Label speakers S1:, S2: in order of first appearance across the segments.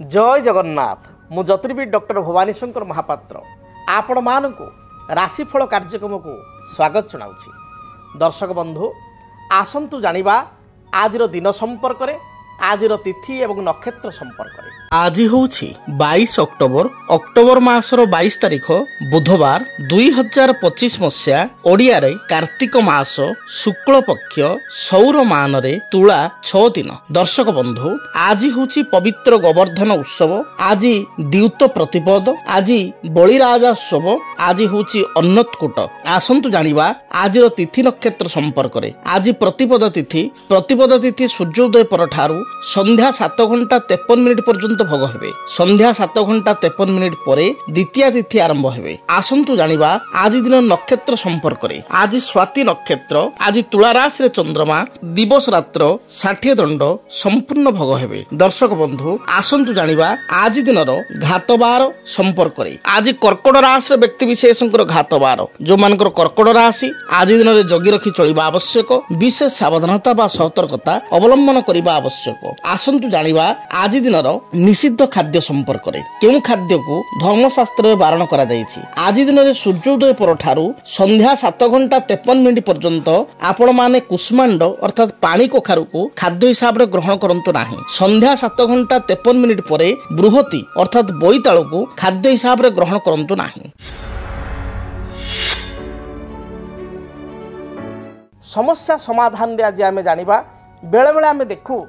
S1: जय जगन्नाथ मु ज्योतिर्विद डॉक्टर भवानी शंकर महापात्र आपण मानक राशिफल कार्यक्रम को स्वागत जनाऊँगी। दर्शक बंधु आसंतु जानिबा आजिर दिन संपर्क में आजिर तिथि एवं नक्षत्र संपर्क में। आज हूँ 22 अक्टोबर मासर 22 तारिख बुधवार 2025 मसीहा ओडिया रे कार्तिक मास शुक्ल पक्ष सौर मान रे तुला 6 दिन। दर्शक बंधु आज हूँ पवित्र गोवर्धन उत्सव, आज द्यूत प्रतिपद, आज बलिराजोत्सव, आज हूँ अन्नतकूट। आसंतु जानिबा आजिर तिथि नक्षत्र संपर्क में। आज प्रतिपद तिथि सूर्योदय पर ठारू संध्या 7 घंटा 53 मिनिट पर्यंत भोग हेबे। संध्या 7 घंटा 53 मिनिट पर द्वितीय तिथि आरंभ हेबे। आसंतु जानिबा आज दिन नक्षत्र संपर्क में। आज स्वाति नक्षत्र, आज तुला राशि रे चंद्रमा, दिवस रात्र 60 दंड संपूर्ण भोग हेबे। दर्शक बंधु आसंतु जानिबा आज दिनर घातबार संपर्क में। आज कर्कट राशि रे व्यक्ति विशेषकर घातबार, जो मानकर कर्कट राशि आज दिन रे जगी रखी चलिबा आवश्यक, विशेष सावधानता बा सतर्कता अवलंबन करिबा आवश्यक। आसंतु जानिबा आज दिनर निषिद्ध खाद्य संपर्क में। केउ खाद्य को धर्मशास्त्र में बारण करा जायछि। आज दिन रे सूर्योदय पर ठारू संध्या 7 घंटा 53 मिनिट पर्यंत आपण माने कुष्मांड अर्थात पानी कखारु को खाद्य हिसाब रे ग्रहण करंतु नाही। संध्या 7 घंटा 53 मिनिट परे बृहति अर्थात बोईताल को खाद्य हिसाब रे ग्रहण करंतु नाही। समस्या समाधान रे आज आमे जानिबा बेले बेले आमे देखू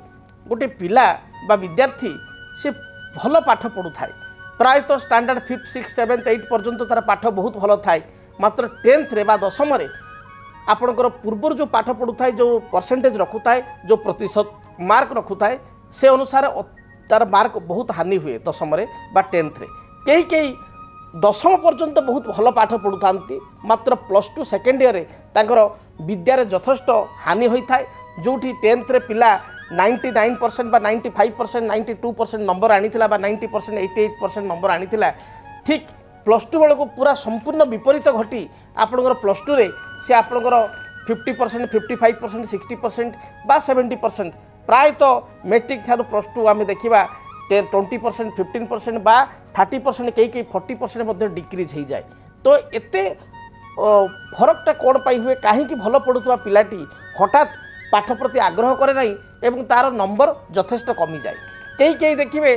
S1: गोटे पिला बा विद्यार्थी से भल पाठ पढ़ू थाए, प्रायतः standard 5th 6th 7th 8th पर्यंत तार पाठ बहुत भल थाए, मात्र 10th रे बा 10th रे आपणकर पूर्वर जो पाठ पढ़ू थाए, जो परसेंटेज रखु थाए, जो प्रतिशत मार्क रखु थाए, से अनुसार तार मार्क बहुत हानि हुए 10th रे बा 10th रे। कई कई 10th पर्यंत बहुत भल पाठ पढ़ू थांती, मात्र +2 सेकेंड ईयर रे तांकर विद्यारे यथेष्ट हानि होई थाए। जोठी 10th रे पिला 99% बा 95% 92% नंबर आनीथिला बा 90% 88% नंबर आनीथिला, ठीक +2 बेले को पूरा संपूर्ण विपरीत घटी आपणकर +2 रे से आपणकर 50% 55% 60% बा 70% प्रायतः मैट्रिक थारु +2 आमे देखिबा 20% 15% बा 30% कई 40% मध्ये डिक्रीज हो जाए। तो एते फरकटा कौन पाई हुए, कहीं भल पढ़ुवा पिलाटी हठात पाठ प्रति आग्रह करे नहीं एवं तार नंबर यथेष्ट कमी जाए। कई कई देखिए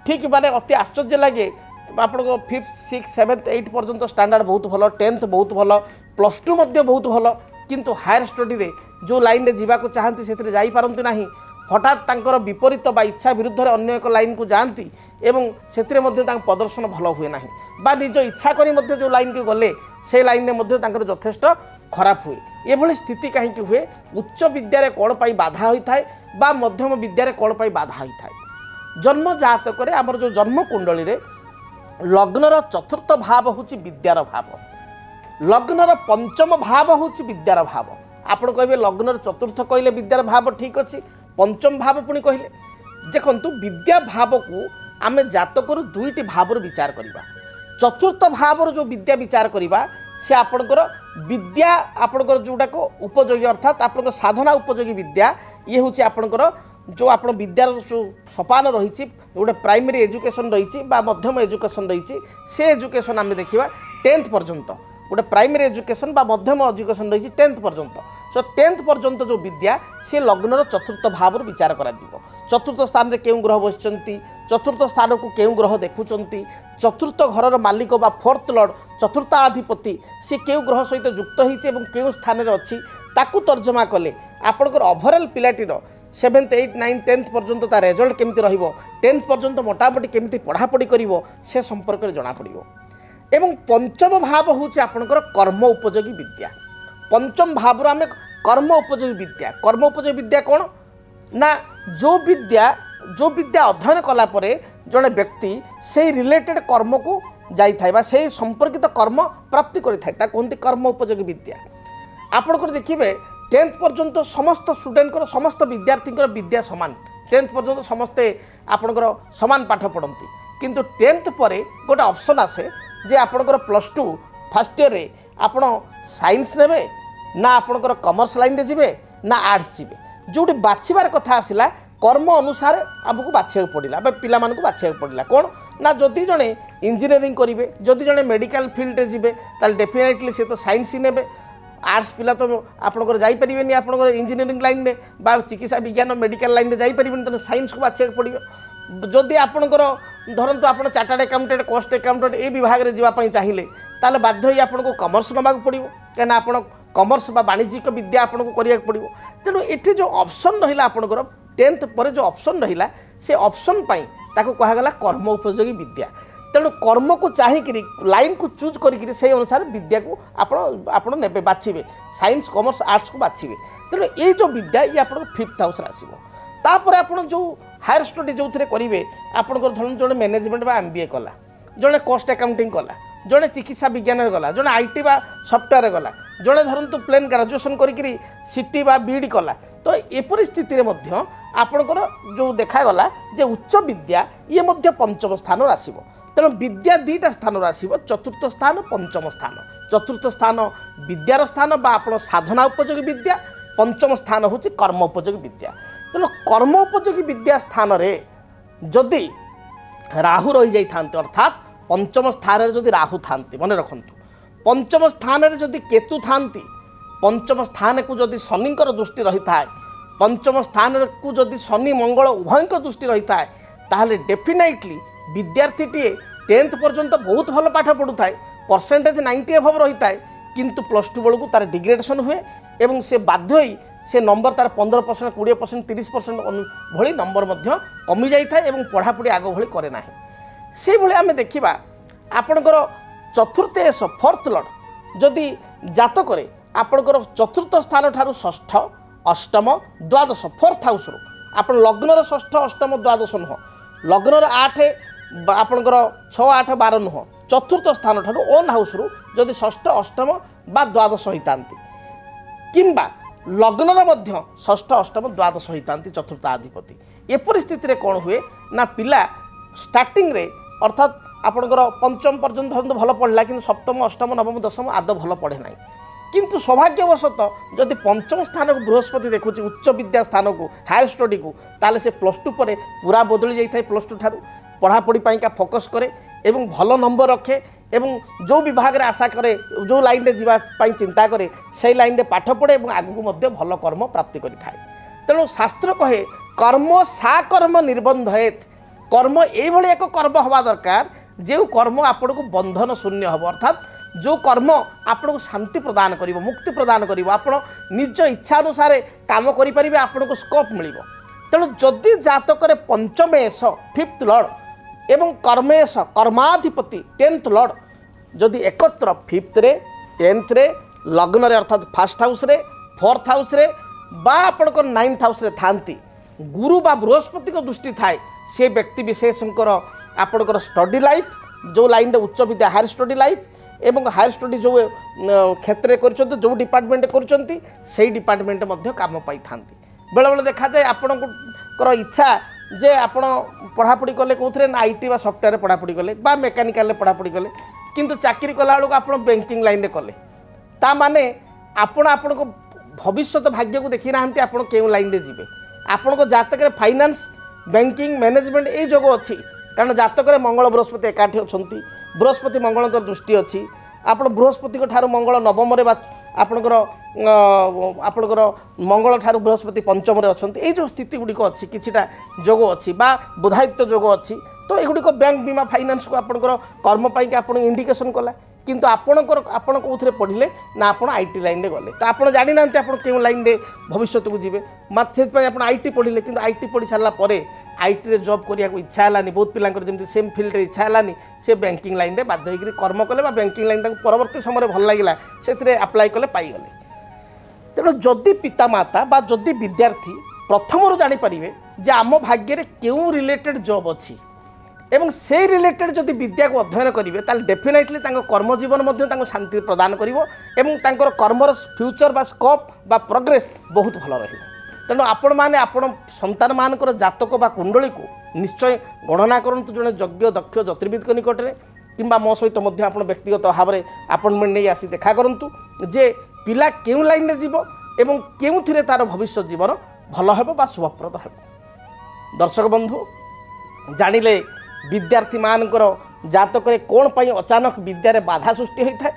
S1: ठीक माने अति आश्चर्य लगे, आप 5th 6th 7th 8th पर्यंत स्टैंडर्ड बहुत भल, 10th बहुत भल, +2 मध्य बहुत भल, किंतु हायर स्टडी रे जो लाइन रे जीवा को चाहती से जाई पारंती नाही। हठात तांकर विपरीत बा इच्छा विरुद्ध रे अन्य एक लाइन को जाती एवं से प्रदर्शन भल हुए ना, बा निज इच्छा करी मध्य जो लाइन के गले से लाइन में मध्य तांकर यथेष्ट खराब हुए। ये स्थिति कहीं हुए, उच्च विद्यारे कौन पाई बाधा होता है बा मध्यम विद्यारे कौन पाई बाधा होता है। जन्म जातक आमर जो जन्म कुंडली रे लग्नर चतुर्थ भाव हूँ विद्यार भाव, लग्नर पंचम भाव हूँ विद्यार भाव। आपण कहे लग्नर चतुर्थ कहले विद्यार भाव ठीक अच्छी, पंचम भाव पुणी कहले देखंतु विद्या भाव को आमे जातकर दुईटी भाव विचार करिबा। चतुर्थ भाव जो विद्या विचार करिबा से आपणकर विद्या आपणकर जोटा को उपयोगी अर्थात आपणकर साधना उपयोगी विद्या, ये हूँ आपणकर जो आपण विद्यार जो सोपान रही गोटे प्राइमरी एजुकेशन रही मध्यम एजुकेशन रही, से एजुकेशन आम देखा 10th पर्यंत गोटे प्राइमरी एजुकेशन बा मध्यम एजुकेशन रही 10th पर्यंत। सो 10th पर्यंत जो विद्या से लग्नर चतुर्थ भाव विचार करा दिबो। चतुर्थ स्थान रे केउ ग्रह बसिचंती, चतुर्थ स्थान को केउ ग्रह देखुचंती, चतुर्थ घरर मालिक बा 4th लॉर्ड चतुर्थाधिपति से केउ ग्रह सहित युक्त होइছে एवं केउ स्थान रे अछि ताकू तर्जमा कले आपणकर overall पिलाटीर 7th 8th 9th 10th पर्यंत तार रिजल्ट केमती रहिबो, 10th पर्यंत मोटामोटी केमती पढ़ापढ़ी करिवो से संपर्क रे जणा पड़िबो। एवं पंचम भाव हूँ आपणकर कर्म उपयोगी विद्या। पंचम भाव आम कर्म उपयोगी विद्या, कर्म उपयोगी विद्या कौन ना जो विद्या अध्ययन कला परे जड़े व्यक्ति से रिलेटेड कर्म को जाई थाए बा से संपर्कित कर्म प्राप्ति करि थाए, ता कहते कर्म उपयोगी विद्या। आपणकर देखिए 10th पर्यंत समस्त स्टूडेंट समस्त विद्यार्थी विद्या सामान, 10th पर्यंत समस्ते आपणकर सामान पाठ पढ़ती, किंतु 10th पर गोटे ऑप्शन आसे जे आपणकर +2 फर्स्ट ईयर रे आपण साइंस नेबे ना आपणकर कॉमर्स लाइन रे जिबे ना आर्ट्स जिबे, जोटी बाछिबार कथा आसिला कर्म अनुसार आमको बाछा पड़ा पिला बाछा पड़ा कौन ना जदि जड़े इंजीनियरिंग करेंगे जदि जड़े मेडिकल फील्ड जी डेफिनेटली सी तो साइंस ही ने आर्ट्स पिला तो आपंकर जापरेनि आप इंजीनियरिंग लाइन में बा चिकित्सा विज्ञान मेडिकल लाइन में जापरेनि तेनाली साइंस को बाछा पड़ो जदि आपंकर धरतु आप चार्टार्ड अकाउंटेंट कॉस्ट अकाउंटेंट ए विभाग में जावाई चाहिए ताले बाध्य ही आपको कमर्स नवा पड़ो कहीं आप कमर्स बा वाणिज्यिक विद्या आपको करा पड़ो तेणु ये जो ऑप्शन रहा आपंकर 10th पर जो ऑप्शन रहा से ऑप्शन ताको कहगला कर्म उपयोगी विद्या तेणु कर्म को चाहिए लाइन को चूज करी से अनुसार विद्या को आपण ने बाछे साइंस कमर्स आर्ट्स को बाछे तेणु ये जो विद्या ये आप 5th हाउस आसो तापर आप जो हायर स्टडी जो थे करेंगे आपंकर धरन जो मैनेजमेंट बा MBA कला जड़े कॉस्ट अकाउंटिंग कला जड़े चिकित्सा विज्ञान गला जड़े IT बा सॉफ्टवेयर गला जड़े धरतु प्लेन ग्रेजुएशन करी CT बा BD कला तो ये परिस्थिति में आपणकर जो देखागला जे उच्च विद्या ये मध्य 5म स्थान आसो तेणु विद्या 2टा स्थान आसो 4th स्थान 5म स्थान 4th स्थान विद्यार स्थान बा आप साधना उपयोगी विद्या 5म स्थान हूँ कर्म उपयोगी विद्या तेणु कर्म उपयोगी विद्या स्थान रे जदि राहु रही जाइथान्ते अर्थात 5म स्थान जदि राहु थांती मन रखंतु 5म स्थान जदि केतु थांती 5म स्थान को जदि शनिंकर दृष्टि रही था 5म स्थान को जदि शनि मंगल उभय दृष्टि रही था ताहले डेफिनेटली विद्यार्थीटीए 10th पर्यंत बहुत भल पाठ पढ़ु थाए परसेंटेज 90 एभव रही था किंतु +2 बेलू तार डिग्रेडेशन हुए एवं से बाध्य ही से नंबर तार 15% 20% 30% भली नंबर कमी जाए और पढ़ापढ़ी आग भली करे ना से भली आम देखा आपणकर 4th एस 4th लॉर्ड जदि जातक आपणकर 4th स्थान ठारू 6ठ 8म 12 4th हाउस रू आप लग्नर 6ठ 8म 12 नुह लग्नर 8 आपणकर 6 8 12 नुह 4th स्थान ठारू ओन हाउस रू जदि 6ठ 8म बा 12 होता किंबा लग्नर मध्य 6ठ 8म 12 होता 4th अधिपति ए परिस्थिति कौन हुए ना पिला स्टार्टिंग रे अर्थात आपणकर 5म पर्यंत भल पढ़ला कि 7म 8म 9म 10म आद भल पढ़े ना किंतु सौभाग्यवशत जदि 5म स्थान को बृहस्पति देखुँ उच्च विद्या स्थान को हायर स्टडी को ताले से +2 पर पूरा बदली जाए +2 ठारू पढ़ापढ़ी का फोकस करे एवं भल नंबर रखे एवं जो विभाग रे आशा करे जो लाइन रे जीवाई चिंता करे से लाइन रे पाठ पढ़े और आगू मध्य भल कर्म प्राप्ति करि थाए तेणु शास्त्र कहे कर्म सा कर्म निर्बंधयेत कर्म ये एक कर्म हवा दरकार जो कर्म आपण को बंधन शून्य हम अर्थात जो कर्म आपण को शांति प्रदान करिवो मुक्ति प्रदान करिवो आपण निज इच्छा अनुसार काम करि परिबे आपण को स्कोप मिलिवो तेणु जदि जातक 5म एस 5th लॉर्ड एवं कर्मेश कर्माधिपति 10th लॉर्ड जदि एकत्र 5th रे 10th रे लग्न रे अर्थात 1st हाउस रे 4th हाउस रे बा आपणकर 9th हाउस रे थांती गुरु बा बृहस्पति को दृष्टि थाए से व्यक्ति विशेषकर आपणकर स्टडी लाइफ जो लाइन रे उच्च विद्या हायर स्टडी लाइफ एवं हायर स्टडी जो क्षेत्र कर जो डिपार्टमेंट कर डिपार्टमेंट काम पाई था बेले बेले देखा जाए आपणकर इच्छा जे आपण पढ़ापढ़ी कले कौन ना IT बा सॉफ्टवेयर पढ़ापढ़ी कले बा मेकानिकल पढ़ापढ़ी कले किंतु चाकरी कला बेलू आप बैंकिंग लाइन में कले ता माने आपण को भविष्य भाग्य को देखी ना आप लाइन में जी आपण जातक फाइनान्स बैंकिंग मैनेजमेंट ये जोग अच्छी कारण जातक मंगल बृहस्पति एकाठी अच्छा बृहस्पति मंगल दृष्टि अच्छी आप बृहस्पति ठार मंगल नवम आपणकर आपणकर मंगल ठार बृहस्पति 5म अच्छा ये जो स्थिति गुड़िक अच्छी किछिटा जोग अच्छी बा बुधायित्व जोग अच्छी तो युड़िक बैंक बीमा फाइनान्स को आपणकर कर्म पाई आप इंडिकेशन कला किंतु आपणकर आपण कौन पढ़ले ना आप IT लाइन में गले तो आप जानी ना क्यों लाइन में भविष्य को जी मत आप IT पढ़ले कि IT पढ़ी सारापर IT रे जॉब करने को इच्छा है बहुत पिला जमी सेम फिल्ड रे इच्छा है से बैंकिंग लाइन में बाध्य होकर कर्म कले बैंकिंग लाइन परवर्ती समय भल लगे से आप्लाय कले पाईगले तेणु जदि पितामाता बा जदि विद्यार्थी प्रथम जानीपारे जे आम भाग्य क्यों रिलेटेड जॉब अच्छी एवं से रिलेटेड जदि विद्या को अध्ययन करेंगे ताल डेफिनेटली कर्म जीवन शांति प्रदान करिवो एवं तांकर कर्मर फ्यूचर बा स्कोप बा प्रोग्रेस बहुत भल रहिबो तेणु आपण माने आपण संतान मानकर जातक बा कुंडली को निश्चय गणना करंतु जने योग्य दक्ष ज्योतिर्विद निकट में किंबा मो सहित मध्य आपण व्यक्तिगत भाव में अपॉइंटमेंट नहीं आसी देखा करंतु जे पिला केउ लाइन में जीवो एवं केउथिरे तार भविष्य जीवन भल हेबो बा शुभप्रद हेबो दर्शक बंधु जानिले विद्यार्थी मानकर जातक कौन पाई अचानक विद्यारे बाधा सृष्टि होता है,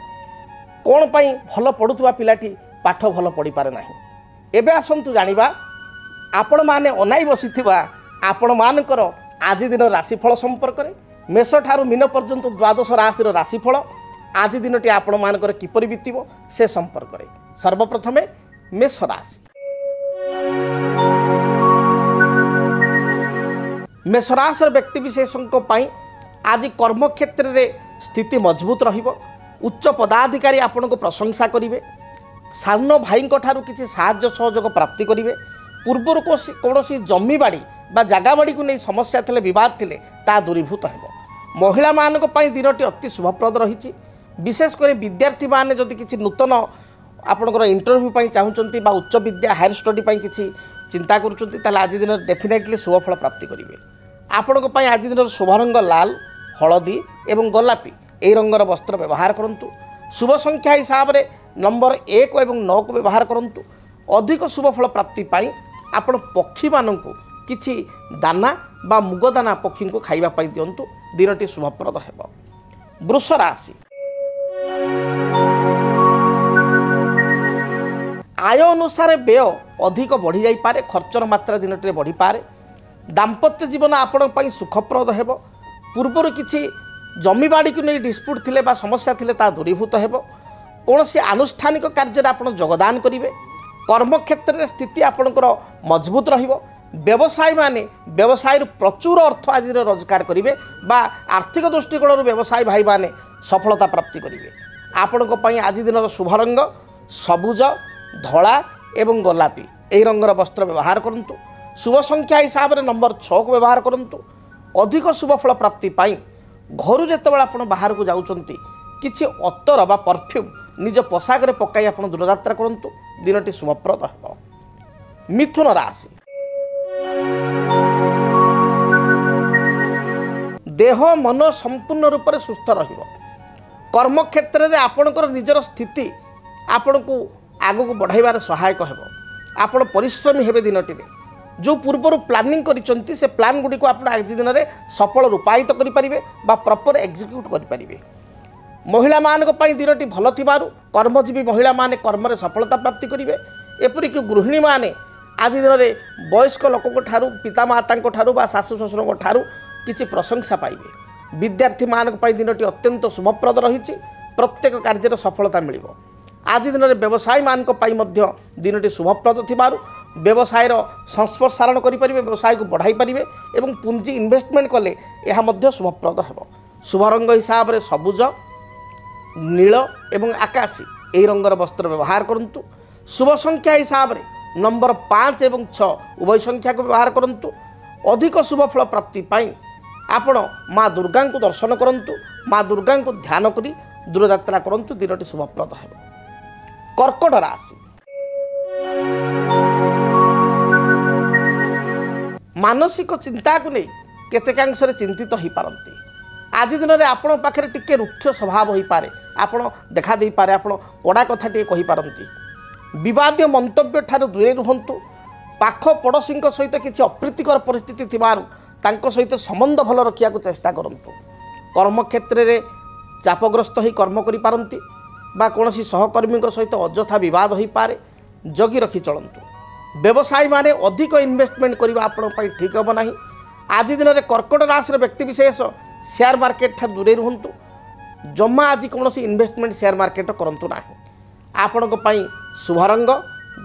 S1: कौन पाई भल पढ़ुवा पिलाटी पाठ भल पढ़ी पारे ना। एबे आसंतु जानिबा आपण माने अनाई बसिथिबा आपण मानकर आज दिन राशिफल संपर्क में मेष ठारू मीन पर्यंत द्वादश राशि राशिफल आज दिनटी आपण मानकर किपरि बीतिबो से संपर्क में। सर्वप्रथमे मेष राशि। मेष राशि व्यक्ति विशेषों आज कर्म क्षेत्र में स्थिति मजबूत रहिबो। उच्च पदाधिकारी आपण को प्रशंसा करिवे। सान भाई किसी साहाय्य सहयोग प्राप्ति करिवे। पूर्वर कौन जमी बाड़ी बा जगह बाड़ी को नहीं समस्या थिले विवाद थिले ता दूरीभूत हेबो। महिला मानक पई दिनटी अति शुभप्रद रही। विशेषकर विद्यार्थी माने जदि किसी नूतन आपणकर इंटरव्यू पई चाहूचंती बा उच्च विद्या हायर स्टडी पई किसी चिंता करूचंती ताले आज दिन डेफिनेटली शुभफल प्राप्ति करिवे। आपणक पई आज दिन शुभ रंग लाल, हलदी एवं गोलापी एई रंगर वस्त्र व्यवहार करंतु। शुभ संख्या हिसाब रे नंबर 1 एवं 9 को व्यवहार करंतु। अधिक शुभफल प्राप्ति पाई आपण पक्षी मानंकु किछि दाना बा मुग दाना पक्षी को खाइबा पाई दियंतु। दिनटी शुभप्रद हेबो। वृष राशि। आय अनुसार व्यय अधिक बढ़ी जाई पारे। खर्चर मात्रा दिनटी बढ़ी पारे। दाम्पत्य जीवन आपण पाई सुखप्रद हेबो। पूर्वर किछि जमी बाड़ी को नहीं डिस्प्यूट थिले बा समस्या थिले ता दूरीभूत हेबो। कौनसी आनुष्ठानिक कार्य आपण योगदान करिवे। कर्म क्षेत्र में स्थिति आपणकर मजबूत रहिबो। व्यवसायी माने व्यवसाय प्रचुर अर्थ आज रोजगार करिवे बा आर्थिक दृष्टिकोण व्यवसायी भाई माने सफलता प्राप्ति करिवे। आपणक पई आज दिन शुभ रंग सबुज, धला एवं गोलापी एई रंगर वस्त्र व्यवहार करंतु। शुभ संख्या हिसाब रे नंबर 6 को व्यवहार करंतु। अधिक शुभफल प्राप्ति पाई घर जेतेबेला आपण बाहर को जाउचंती किछि अत्तर बा परफ्यूम निज पोशाक रे पकाई आपण दूरयात्रा करंतु। दिनटी शुभप्रद हेबो। मिथुन राशि। देह मन संपूर्ण रूप से सुस्थ रहिबो। कर्म क्षेत्र में आपणकर निजर स्थिति आपण को आगु को बढ़ाइबार सहायक हेबो। आपण परिश्रमी हेबे दिनटी रे। जो पूर्वर प्लानिंग करिसंती से प्लान गुडी को आपण आज दिन रे सफल रूपायित करि परिबे बा प्रॉपर एग्जीक्यूट करि परिबे। महिला मानक पई दिनटी भल थिबारु कर्मजीवी महिला माने कर्म रे सफलता प्राप्ति करिवे। एपरिक गृहिणी माने आज दिन रे वयस्क लोकक ठारू पितामाता ठारू बा सासु ससुर ठारू किछि प्रशंसा पाइबे। विद्यार्थी मानक पई दिनटी अत्यंत शुभप्रद रही। प्रत्येक कार्य सफलता मिलिबो। आज दिन रे व्यवसायी मानक पई मध्य दिनटी शुभप्रद थिबारु व्यवसायर संस्पर्शारण करि परिबे। व्यवसाय को बढ़ाई परिबे एवं पूंजी इन्वेस्टमेंट कले यह मध्य शुभप्रद हेबो। शुभ रंग हिसाब रे सबुज, नील एवं आकाशी एई रंगर वस्त्र व्यवहार करंतु। शुभ संख्या हिसाब रे नंबर 5 एवं 6 उभय संख्या को व्यवहार करंतु। अधिक शुभफल प्राप्ति पाई आपण माँ दुर्गा को दर्शन करंतु। माँ दुर्गा को ध्यान करी दूरयात्रा करंतु। दिनटी शुभप्रद हेबो। कर्कट राशि। मानसिक चिंता को नहीं केतेकांश चिंतित हो पारती। आज दिन में आपण पाखे टिके रुक्ष स्वभाव हो पारे। आपण देखा दे पारे। आपण कड़ा कथा टे कहि पारती। विवादीय मंतव्य ठार दूरे रुहंतु। पाख पड़ोशी सहित किसी अप्रीतिकर परिस्थिति थिबारु तांको सहित संबंध भल रखिया को चेष्टा करंतु। कर्म क्षेत्र में चापग्रस्त हो कर्म करि पारंती बा कोनोसी सहकर्मी सहित अଯଥା विवाद हो पारे। जगी रखी चलंतु। व्यवसायी माने अधिक इन्वेस्टमेंट करबा आपण पई ठीक हो नाही। आज दिन में कर्कट राशि व्यक्ति विशेष शेयर मार्केट ठार दूरे रुहंतु। जमा आज कोनोसी इन्वेस्टमेंट शेयर मार्केट करंतु नाही। आपणक पई शुभ रंग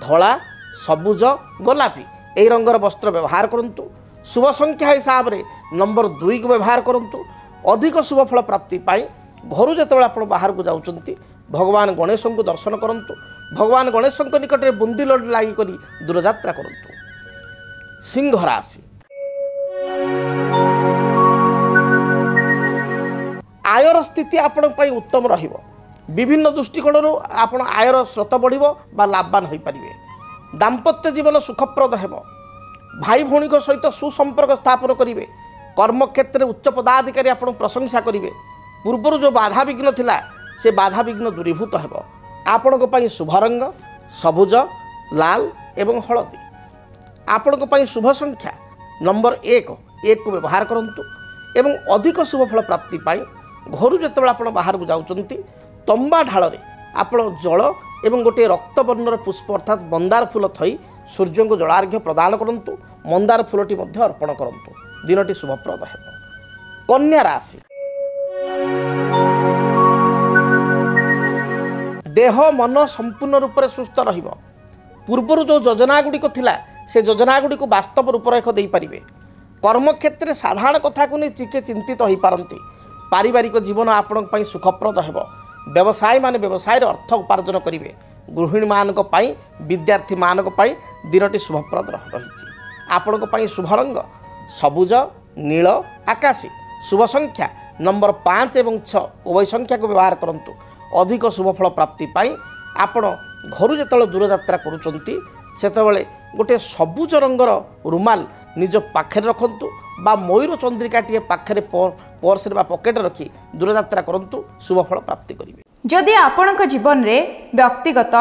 S1: धला, सबुज, गोलापी एई रंगर वस्त्र व्यवहार करंतु। शुभ संख्या हिसाब रे नंबर 2 को व्यवहार करंतु। अधिक शुभफल प्राप्ति पाई घर जेतेबेला आपण बाहर को जाउचंती भगवान गणेश को दर्शन करंतु। भगवान गणेश निकट में बुंदी लड्डू लगी करी दूरयात्रा करंतु। सिंह राशि। आयर स्थिति आपण पई उत्तम रहिबो। विभिन्न दृष्टिकोण आपण आयर स्रोत बढ़िबो बा लाभवान होई परिबे। दाम्पत्य जीवन सुखप्रद हेबो। भाई भौणी सहित सुसंपर्क स्थापन करिवे। कर्म क्षेत्र में उच्च पदाधिकारी आपण प्रशंसा करिवे। पूर्वर जो बाधा विघ्न थिला से बाधा विघ्न दूरीभूत हेबो। आपणक पई शुभ रंग सबुज, लाल एवं हलदी। आपणक पई शुभ संख्या नंबर 1 को व्यवहार करंतु एवं अधिक शुभफल प्राप्ति पाई घर जो आप बाहर को जाऊँच तंबा ढाल आपण जल एवं गोटे रक्तवर्णर पुष्प अर्थात मंदार फूल थई सूर्य को जलार्घ्य प्रदान करंतु मंदार फूलटी अर्पण करंतु दिनटी शुभप्रद है। कन्या राशि देह मन संपूर्ण रूप से सुस्थ रहिबो। पूर्वर जो योजना गुड़िक थिला से योजना गुड़िक वास्तव रूपरेख दे पारिबे। कर्म क्षेत्र साधारण कथा को नहीं टिके चिंतित हो पारंती। पारिवारिक जीवन आपण पई सुखप्रद हेबो। व्यवसाय माने व्यवसाय अर्थ उपार्जन करिवे। गृहिणी मानक पई विद्यार्थी मानक पई दिनटी शुभप्रद रहिछि। आपण पई शुभ रंग सबुज नील आकाशी। शुभ संख्या नंबर 5 एवं 6 उभय संख्या को व्यवहार करंतु। अधिक शुभफल प्राप्ति पाई आपण घर जो दूर यात्रा करुचंती सेतबेले गोटे सबुज रंगर रुमाल निज पाखे रखंतु बा मयूर चंद्रिका टीए पाखे पर्स बा पकेट रखी दूर यात्रा करंतु शुभफल प्राप्ति करिवे।
S2: जदि आपणक जीवन रे व्यक्तिगत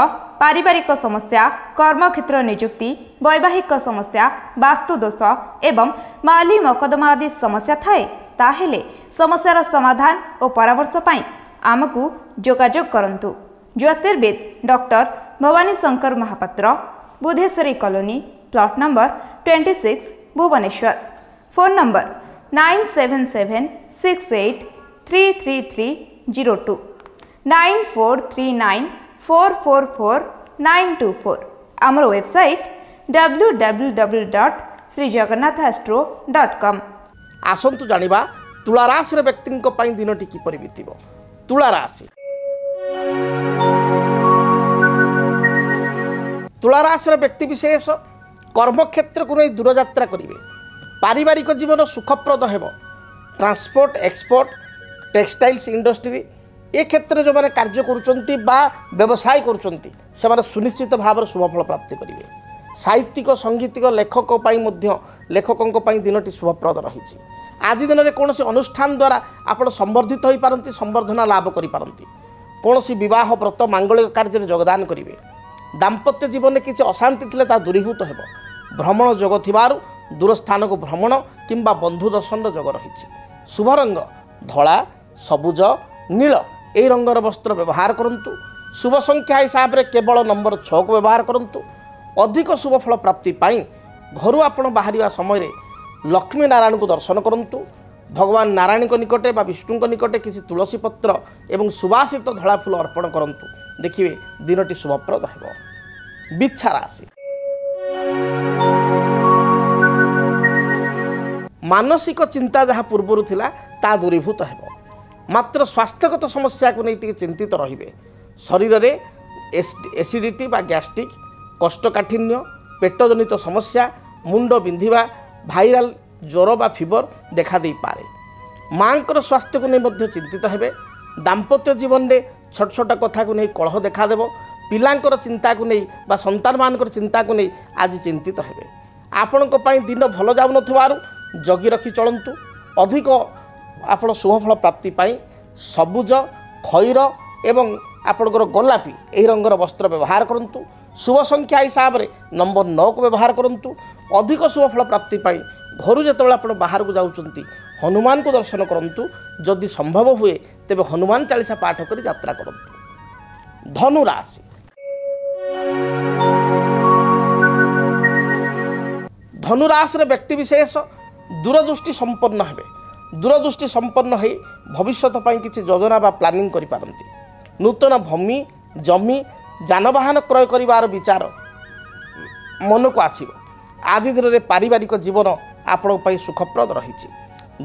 S2: पारिवारिक समस्या कर्मक्षेत्र नियुक्ति वैवाहिक समस्या वास्तु दोष एवं माली मकदमा आदि समस्या थाए ताहेले समस्यार समाधान और परामर्श पाई आमको जोगाजोग करंतु। ज्योतिर्विद doctor Bhabani Shankar Mahapatra Budheswari colony plot number 26 Bhubaneswar. Phone number 9776833302 9439444924। आमर वेबसाइट www.srijagannathastro.com।
S1: आसंतु जानिबा तुला राशि व्यक्ति दिनटी किपरि बीतिबो। तुला राशि तुला राशि व्यक्ति विशेष कर्मक्षेत्र को नहीं दूर यात्रा करेंगे। पारिवारिक जीवन सुखप्रद हेबो। ट्रांसपोर्ट एक्सपोर्ट टेक्सटाइल्स इंडस्ट्री ए क्षेत्र जो मैंने कार्य करुचंती बा व्यवसाय करुचंती से माने सुनिश्चित भाव शुभफल प्राप्ति करेंगे। साहित्यिक संगीतिक लेखकों दिनटी शुभप्रद रही। आज दिन में कौन अनुष्ठान द्वारा आप संवर्धित हो पारती संवर्धना लाभ करें। कौन विवाह व्रत मांगलिक कार्य योगदान करेंगे। दाम्पत्य जीवन में किसी अशांति थे दूरीभूत हो। भ्रमण जोग थिबारु दूर स्थान को भ्रमण किंबा बंधु दर्शन जोग रही। शुभ रंग धला सबुज नील यही रंगर वस्त्र व्यवहार करंतु। शुभ संख्या हिसाब से केवल नंबर 6 को व्यवहार करंतु। अधिक शुभफल प्राप्ति पाई घर आपण बाहर समय लक्ष्मी नारायण को दर्शन करंतु। भगवान नारायण निकटे बा विष्णु निकटे किसी तुलसी पत्र एवं सुवासित धला फूल अर्पण करंतु। देखिए दिनटी शुभप्रद हेबो। बिच्छा राशि मानसिक चिंता जहाँ पूर्वर थिला ता दूरीभूत हेबो। मात्र स्वास्थ्यगत समस्या को नहीं चिंतित रहिबे। शरीर रे एसिडिटी बा गैस्ट्रिक कोष्ठकाठिन्य पेटजनित समस्या मुंड बिंधिबा भाइराल ज्वर बा फीवर देखा दे पारे। मांकर स्वास्थ्य को नहीं मध्य चिंतित हेबे। दाम्पत्य जीवन में छोट छोट कथा को नहीं कलह देखा देव। पिलांकर चिंता को नहीं बा संतान मानकर चिंता को नहीं आज चिंतित हेबे। आपण दिन भल जाऊ नथिबारु जगी रखी चलंतु। अधिक आपण शुभफल प्राप्ति पाई सबुज खैर एवं आपणकर गोलापी यही रंगर वस्त्र व्यवहार करंतु। शुभ संख्या हिसाब से नंबर 9 को व्यवहार करंतु। अधिक शुभफल प्राप्ति पाई घर जो आप बाहर को जाऊँच हनुमान को दर्शन करंतु। जदि संभव हुए तेबे हनुमान चालीसा पाठ कर यात्रा करंतु। धनु राशि धनु राशि व्यक्ति विशेष दूरदृष्टि संपन्न हेबे। दूरदृष्टि संपन्न हो भविष्य किसी योजना बा प्लानिंग करि पारंती। नूतन भूमि जमी जानवाहन क्रय करिवार विचार मन को आसिबो। आज दिन में पारिवारिक जीवन आपण सुखप्रद रही।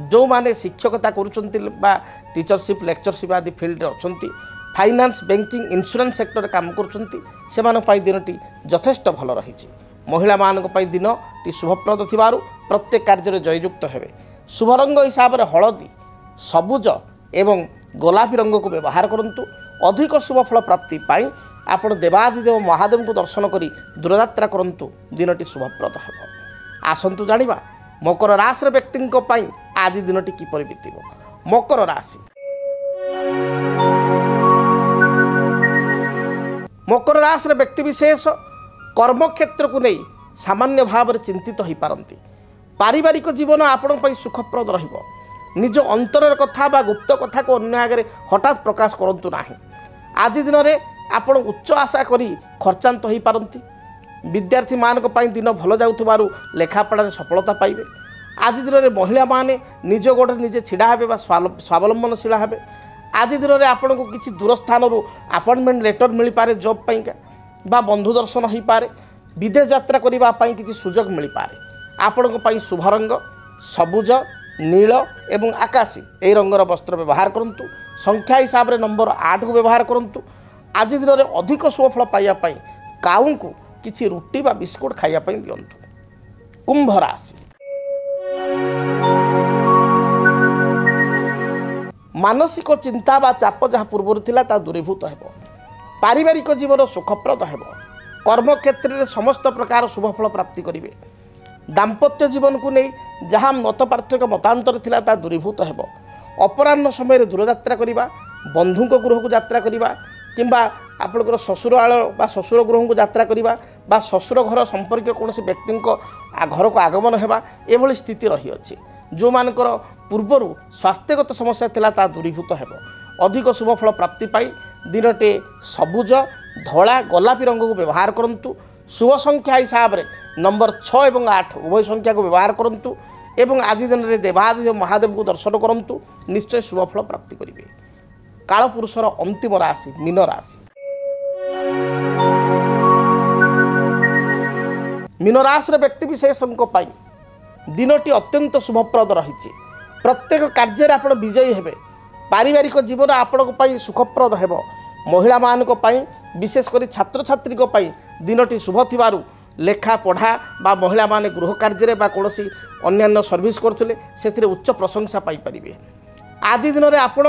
S1: जो माने शिक्षकता करुचंती बा टीचरशिप लेक्चरशिप आदि फील्ड अच्छी फाइनान्स बैंकिंग इंश्योरेंस सेक्टर काम करुचंती से दिनटी यथेष्ट भल रही। महिला मानक दिन टी शुभप्रद थिबारु प्रत्येक कार्य जययुक्त हेबे। शुभ रंग हिसाब से हलदी सबुज एवं गोलापी रंग को व्यवहार करंतु। अधिक शुभफल प्राप्ति पाई आपण देवादिदेव महादेव को दर्शन करी दूरयात्रा करंतु। दिनटी शुभप्रद हेबो। आसंतु जानिबा मकर राशि व्यक्ति आज दिनटी किपरि बीतिबो। मकर राशि मकर राशि व्यक्ति विशेष कर्मक्षेत्र को नहीं सामान्य भाव में चिंतित हो पारती। पारिवारिक जीवन आपण सुखप्रद रहिबो। निज अंतरर कथा बा गुप्त कथा को अन्य आगे हठात प्रकाश करंतु नाही। आज दिन में आपण उच्च आशा करी खर्चांत हो पारती। विद्यार्थी मानक पई दिन भल जाउथबारु लेखापढ़ा सफलता पाइबे। आज दिन में महिला माने निज गोड़े निजे छिड़ा हेबे बा स्वावलंबनशील हेबे। आज दिन में आपण को किसी दूर स्थान अपॉइंटमेंट लेटर मिल पारे जॉब पाइका बा बंधु दर्शन हो पारे। विदेश यात्रा करने किसी सुजोग मिल पारे। आपण को शुभ रंग सबुज नील एवं आकाशी यही रंगर वस्त्र व्यवहार करंतु। संख्या हिसाब से नंबर 8 को व्यवहार करंतु। आज दिन में अधिक शुभफल पाइबापी काऊ को किसी रुटी बा बिस्कुट खाइबापी दिंतु। कुंभ राशि मानसिक चिंता बा चाप जहाँ पूर्व थिला ता दूरीभूत हेबो। पारिवारिक जीवन सुखप्रद हेबो। कर्म क्षेत्र में समस्त प्रकार शुभफल प्राप्ति करिवे। दाम्पत्य जीवन को नहीं जहाँ मत पार्थक्य मतांतर थिला ता दूरीभूत हेबो। अपराह्न समय दूरयात्रा करवा, बंधु गृह को यात्रा करवा किंबा आपणकर ससुराल बा ससुर गृह को यात्रा करवा बा ससुर घर संपर्क कौन व्यक्ति घर को आगमन होगा एभली स्थिति रही अछि। जो मानकर पूर्वर स्वास्थ्यगत समस्या थिला ता दूरीभूत हेबो। अधिक शुभफल प्राप्ति पाई दिनटे सबुज धला गोलापी रंग को व्यवहार करंतु। शुभ संख्या हिसाब से नंबर 6 एवं 8 उभय संख्या को व्यवहार करंतु एवं आज दिन में देवादेव महादेव को दर्शन करंतु। निश्चय शुभफल प्राप्ति करिवे। काल पुरुषर अंतिम राशि मीन राशि। मीन राशि व्यक्ति विशेषों दिनटी अत्यंत शुभप्रद रही। प्रत्येक कार्य आप विजयी हेबे। पारिवारिक जीवन आपण सुखप्रद हेबो। महिला मानक विशेषकर छात्र छात्री दिनटी शुभ थिबारु लेखा पढ़ा बा महिला माने गृह कार्य बा कौनसी अन्यान्य सर्विस करथिले सेथिरे उच्च प्रशंसा पाई परिबे। आज दिन में आपण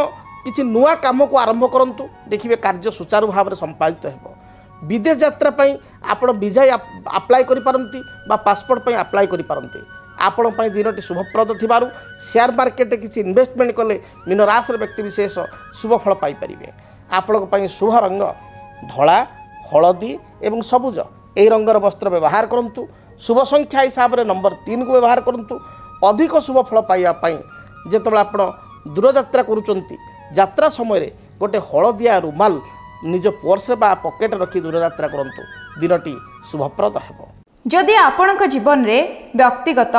S1: किसी नुआ काम को आरंभ करंतु। देखिए कार्य सुचारू भाव में संपादित हेबो। विदेश यात्रा पई आपण वीजा अप्लाई करि पारंती बा पासपोर्ट पई अप्लाई करि पारंती। आपण पई दिनटी शुभप्रद थिबारु शेयर मार्केट किसी इन्वेस्टमेंट कले मीन राशि व्यक्ति विशेष शुभफल पाई परिबे। आपण पई शुभ रंग धला हलदी एवं सबुज यही रंगर वस्त्र व्यवहार करंतु। शुभ संख्या हिसाब से नंबर 3 को व्यवहार करंतु। अधिक शुभफल पाइबापी जितेबाला आपण दूरयात्रा करुचंती यात्रा समय गोटे हलदिया रुमाल निज पर्स बा पॉकेट रखी दूरयात्रा करंतु। दिनटी शुभप्रद हेबो।
S2: जदि आपणक जीवन में व्यक्तिगत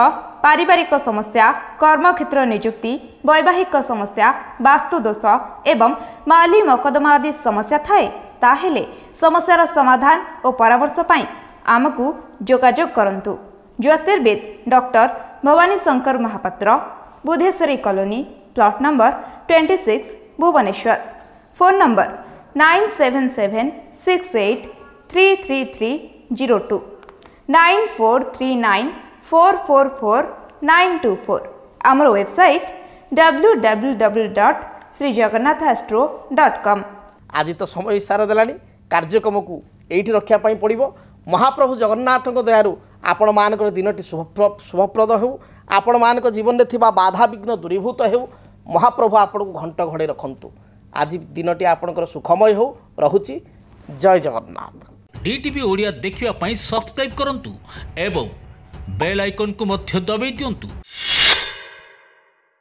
S2: पारिवारिक समस्या कर्मक्षेत्र नियुक्ति वैवाहिक समस्या वास्तुदोष एवं माली मकदमा आदि समस्या थाए ताहेले समस्यार समाधान और परामर्श पाई आमको जोगाजोग करंतु। ज्योतिर्विद doctor Bhabani Shankar Mahapatra, Budheswari colony, plot number 26, Bhubaneswar. Phone number 9776833302 9439444924। आमर वेबसाइट www.srijagannathastro.com।
S1: आज तो समय इशारा देलानी कार्यक्रम को एठी रखापी पड़ो। महाप्रभु जगन्नाथ दयारु आपण मानकर दिनटी शुभप्रद हो। आपण मानक जीवन में थिबा बाधा विघ्न दूरीभूत हो। महाप्रभु आपण को घंट घड़े रखंतु। आज दिनटी आपणकर सुखमय हो। रहुची जय जगन्नाथ।
S3: डीटीवी ओडिया देखिवा पई सब्सक्राइब करंतु एवं बेल आइकन को मध्य दबाई दियंतु।